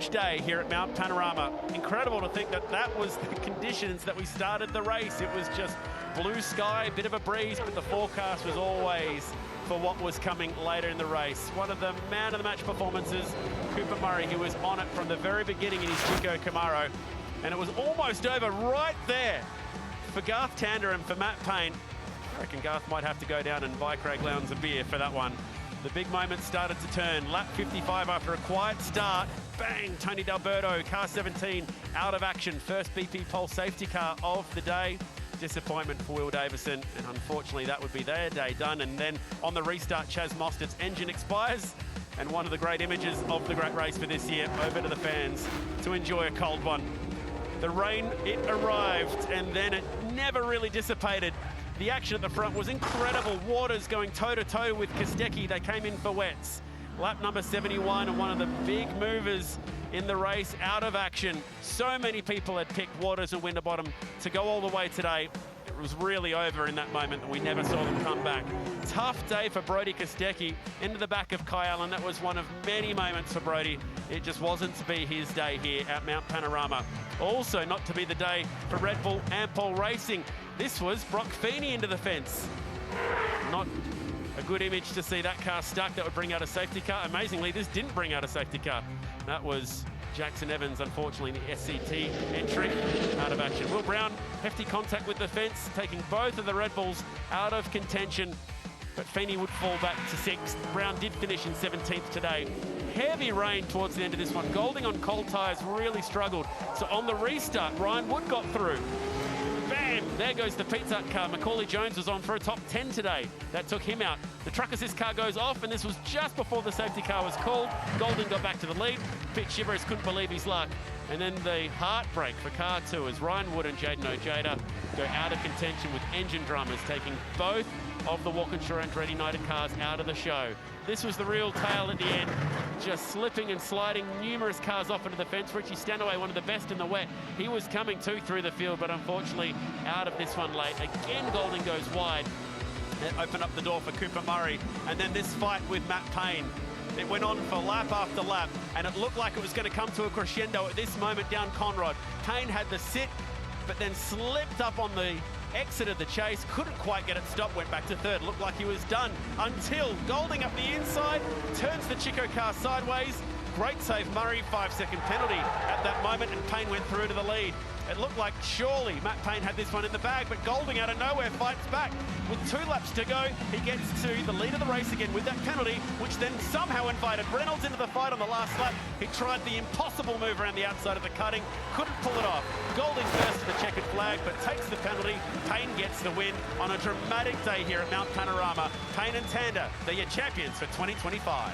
huge day here at Mount Panorama. Incredible to think that that was the conditions that we started the race. It was just blue sky, a bit of a breeze, but the forecast was always for what was coming later in the race. One of the man of the match performances, Cooper Murray, who was on it from the very beginning in his Chico Camaro. And it was almost over right there for Garth Tander and for Matt Payne. I reckon Garth might have to go down and buy Craig Lowndes a beer for that one. The big moment started to turn. Lap 55 after a quiet start. Bang, Tony D'Alberto, car 17, out of action. First BP pole safety car of the day. Disappointment for Will Davison, and unfortunately that would be their day done. And then on the restart, Chaz Mostert's engine expires, and one of the great images of the great race for this year, over to the fans to enjoy a cold one. The rain, it arrived, and then it never really dissipated. The action at the front was incredible. Waters going toe-to-toe with Kostecki. They came in for wets. Lap number 71, and one of the big movers in the race out of action. So many people had picked Waters and Winterbottom to go all the way today. It was really over in that moment, and we never saw them come back. Tough day for Brodie Kostecki into the back of Kai Allen. That was one of many moments for Brodie. It just wasn't to be his day here at Mount Panorama. Also not to be the day for Red Bull Ampol Racing. This was Brock Feeney into the fence. Not a good image to see that car stuck. That would bring out a safety car. Amazingly, this didn't bring out a safety car. That was Jackson Evans, unfortunately, in the SCT entry, out of action. Will Brown, hefty contact with the fence, taking both of the Red Bulls out of contention, but Feeney would fall back to 6th. Brown did finish in 17th today. Heavy rain towards the end of this one. Golding on cold tyres really struggled. So on the restart, Ryan Wood got through. Bam! There goes the Pizza Hut car. Macaulay Jones was on for a top 10 today. That took him out. The truck assist car goes off, and this was just before the safety car was called. Golding got back to the lead. Pete Shivers couldn't believe his luck. And then the heartbreak for car 2 as Ryan Wood and Jaden Ojeda go out of contention, with engine drummers taking both of the Walkinshaw and Red United cars out of the show. This was the real tale at the end, just slipping and sliding numerous cars off into the fence. Richie Stanaway, one of the best in the wet, he was coming too through the field, but unfortunately out of this one late. Again, Golding goes wide. It opened up the door for Cooper Murray, and then this fight with Matt Payne. It went on for lap after lap, and it looked like it was going to come to a crescendo at this moment down Conrod. Payne had the sit, but then slipped up on the exit of the chase, couldn't quite get it stopped, went back to 3rd. Looked like he was done until Golding up the inside, turns the Chico car sideways. Great save, Murray, 5-second penalty at that moment, and Payne went through to the lead. It looked like surely Matt Payne had this one in the bag, but Golding out of nowhere fights back. With 2 laps to go, he gets to the lead of the race again with that penalty, which then somehow invited Reynolds into the fight on the last lap. He tried the impossible move around the outside of the cutting, couldn't pull it off. Golding first to the checkered flag, but takes the penalty. Payne gets the win on a dramatic day here at Mount Panorama. Payne and Tander, they're your champions for 2025.